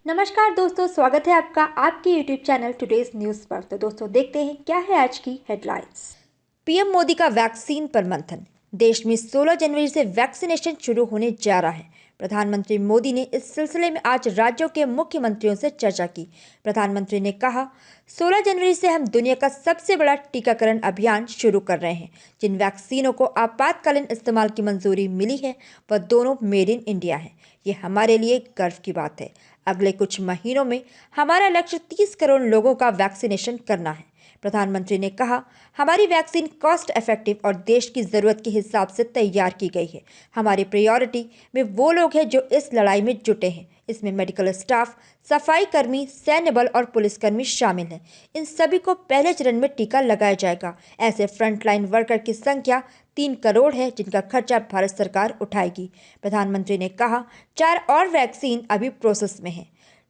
नमस्कार दोस्तों, स्वागत है आपका आपके यूट्यूब चैनल टुडेज न्यूज़ पर। तो दोस्तों देखते हैं क्या है आज की हेडलाइंस। पीएम मोदी का वैक्सीन पर मंथन। देश में 16 जनवरी से वैक्सीनेशन शुरू होने जा रहा है। प्रधानमंत्री मोदी ने इस सिलसिले में आज राज्यों के मुख्यमंत्रियों से चर्चा की। प्रधानमंत्री ने कहा, 16 जनवरी से हम दुनिया का सबसे बड़ा टीकाकरण अभियान शुरू कर रहे हैं। जिन वैक्सीनों को आपातकालीन इस्तेमाल की मंजूरी मिली है वह दोनों मेड इन इंडिया है। ये हमारे लिए गर्व की बात है। अगले कुछ महीनों में हमारा लक्ष्य 30 करोड़ लोगों का वैक्सीनेशन करना है। प्रधानमंत्री ने कहा, हमारी वैक्सीन कॉस्ट इफेक्टिव और देश की ज़रूरत के हिसाब से तैयार की गई है। हमारी प्रायोरिटी में वो लोग हैं जो इस लड़ाई में जुटे हैं। इसमें मेडिकल स्टाफ, सफाई कर्मी, सैन्य बल और पुलिसकर्मी शामिल हैं। इन सभी को पहले चरण में टीका लगाया जाएगा। ऐसे फ्रंटलाइन वर्कर की संख्या 3 करोड़ है जिनका खर्चा भारत सरकार उठाएगी। प्रधानमंत्री ने कहा, 4 और वैक्सीन अभी प्रोसेस में है।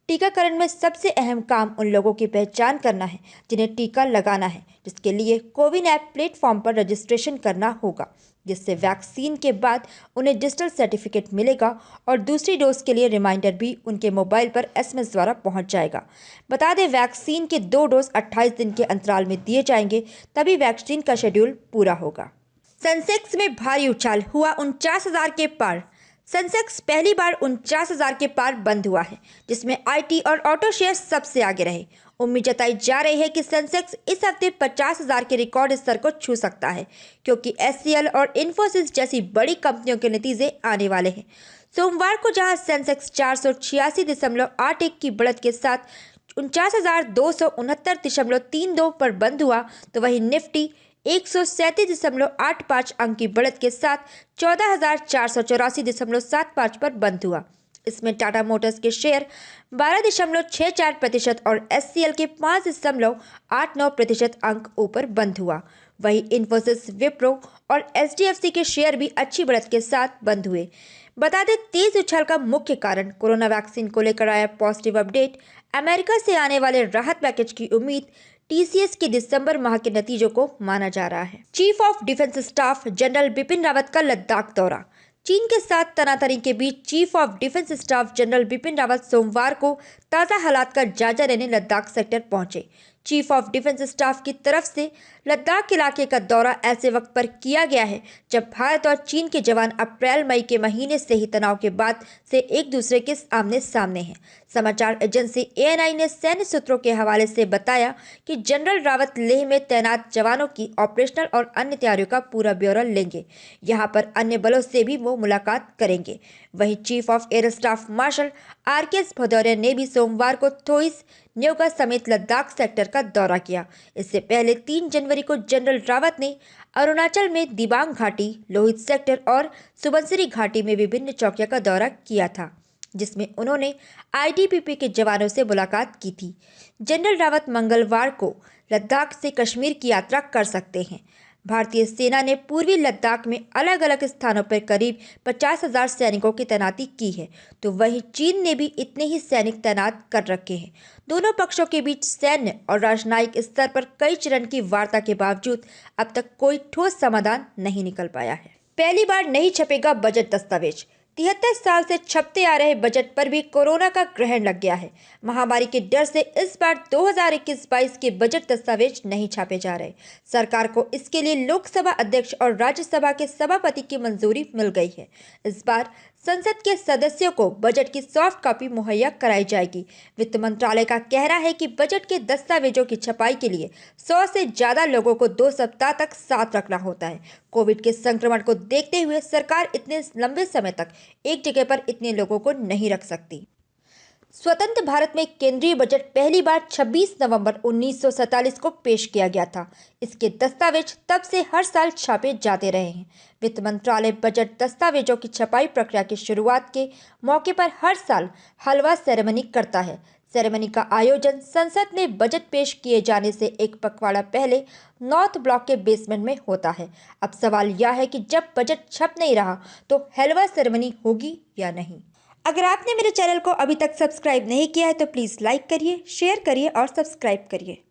टीकाकरण में सबसे अहम काम उन लोगों की पहचान करना है जिन्हें टीका लगाना है, जिसके लिए कोविन ऐप प्लेटफॉर्म पर रजिस्ट्रेशन करना होगा, जिससे वैक्सीन के बाद उन्हें डिजिटल सर्टिफिकेट मिलेगा और दूसरी डोज के लिए रिमाइंडर भी उनके मोबाइल पर एसएमएस द्वारा पहुंच जाएगा। बता दें, वैक्सीन के 2 डोज 28 दिन के अंतराल में दिए जाएंगे, तभी वैक्सीन का शेड्यूल पूरा होगा। सेंसेक्स में भारी उछाल, हुआ 49,000 के पार। सेंसेक्स पहली बार 49,000 के पार बंद हुआ है, जिसमें आईटी और ऑटो शेयर सबसे आगे रहे। उम्मीद जताई जा रही है कि सेंसेक्स इस हफ्ते 50,000 के रिकॉर्ड स्तर को छू सकता है, क्योंकि एचसीएल और इन्फोसिस जैसी बड़ी कंपनियों के नतीजे आने वाले हैं। सोमवार को जहां सेंसेक्स 486.81 की बढ़त के साथ 49,269.32 पर बंद हुआ, तो वहीं निफ्टी 137.85 अंक की बढ़त के साथ 14,484.75 पर बंद हुआ। इसमें टाटा मोटर्स के शेयर 12.64% और एचसीएल के 5.89% अंक ऊपर बंद हुआ। वहीं इन्फोसिस, विप्रो और एचडीएफसी के शेयर भी अच्छी बढ़त के साथ बंद हुए। बता दें, तेज उछाल का मुख्य कारण कोरोना वैक्सीन को लेकर आया पॉजिटिव अपडेट, अमेरिका से आने वाले राहत पैकेज की उम्मीद, टीसीएस के दिसंबर माह के नतीजों को माना जा रहा है। Chief of defence staff general Bipin Rawat का लद्दाख दौरा। चीन के साथ तनातनी के बीच chief of defence staff general Bipin Rawat सोमवार को ताज़ा हालात का जायजा लेने लद्दाख सेक्टर पहुंचे। चीफ ऑफ डिफेंस स्टाफ की तरफ से लद्दाख इलाके का दौरा ऐसे वक्त पर किया गया है जब भारत और चीन के जवान अप्रैल-मई के महीने से ही तनाव के बाद से एक दूसरे के आमने सामने हैं। समाचार एजेंसी एएनआई ने सैन्य सूत्रों के हवाले से बताया कि जनरल रावत लेह में तैनात जवानों की ऑपरेशनल और अन्य तैयारियों का पूरा ब्यौरा लेंगे। यहाँ पर अन्य बलों से भी वो मुलाकात करेंगे। वहीं chief of air staff marshal RKS Bhadauria ने भी सोमवार को थोइस, न्योगा समेत लद्दाख सेक्टर का दौरा किया। इससे पहले 3 जनवरी को जनरल रावत ने अरुणाचल में दिबांग घाटी, लोहित सेक्टर और सुबनसिरी घाटी में विभिन्न चौकियों का दौरा किया था, जिसमें उन्होंने आईटीबीपी के जवानों से मुलाकात की थी। जनरल रावत मंगलवार को लद्दाख से कश्मीर की यात्रा कर सकते हैं। भारतीय सेना ने पूर्वी लद्दाख में अलग अलग स्थानों पर करीब 50,000 सैनिकों की तैनाती की है, तो वहीं चीन ने भी इतने ही सैनिक तैनात कर रखे हैं। दोनों पक्षों के बीच सैन्य और राजनयिक स्तर पर कई चरण की वार्ता के बावजूद अब तक कोई ठोस समाधान नहीं निकल पाया है। पहली बार नहीं छपेगा बजट दस्तावेज। 73 साल से छपते आ रहे बजट पर भी कोरोना का ग्रहण लग गया है। महामारी के डर से इस बार 2021-22 के बजट दस्तावेज नहीं छापे जा रहे। सरकार को इसके लिए लोकसभा अध्यक्ष और राज्यसभा के सभापति की मंजूरी मिल गई है। इस बार संसद के सदस्यों को बजट की सॉफ्ट कॉपी मुहैया कराई जाएगी। वित्त मंत्रालय का कहना है कि बजट के दस्तावेजों की छपाई के लिए 100 से ज़्यादा लोगों को 2 सप्ताह तक साथ रखना होता है। कोविड के संक्रमण को देखते हुए सरकार इतने लंबे समय तक एक जगह पर इतने लोगों को नहीं रख सकती। स्वतंत्र भारत में केंद्रीय बजट पहली बार 26 नवंबर 1947 को पेश किया गया था। इसके दस्तावेज तब से हर साल छापे जाते रहे हैं। वित्त मंत्रालय बजट दस्तावेजों की छपाई प्रक्रिया की शुरुआत के मौके पर हर साल हलवा सेरेमनी करता है। सेरेमनी का आयोजन संसद में बजट पेश किए जाने से एक पखवाड़ा पहले नॉर्थ ब्लॉक के बेसमेंट में होता है। अब सवाल यह है कि जब बजट छप नहीं रहा तो हलवा सेरेमनी होगी या नहीं। अगर आपने मेरे चैनल को अभी तक सब्सक्राइब नहीं किया है तो प्लीज़ लाइक करिए, शेयर करिए और सब्सक्राइब करिए।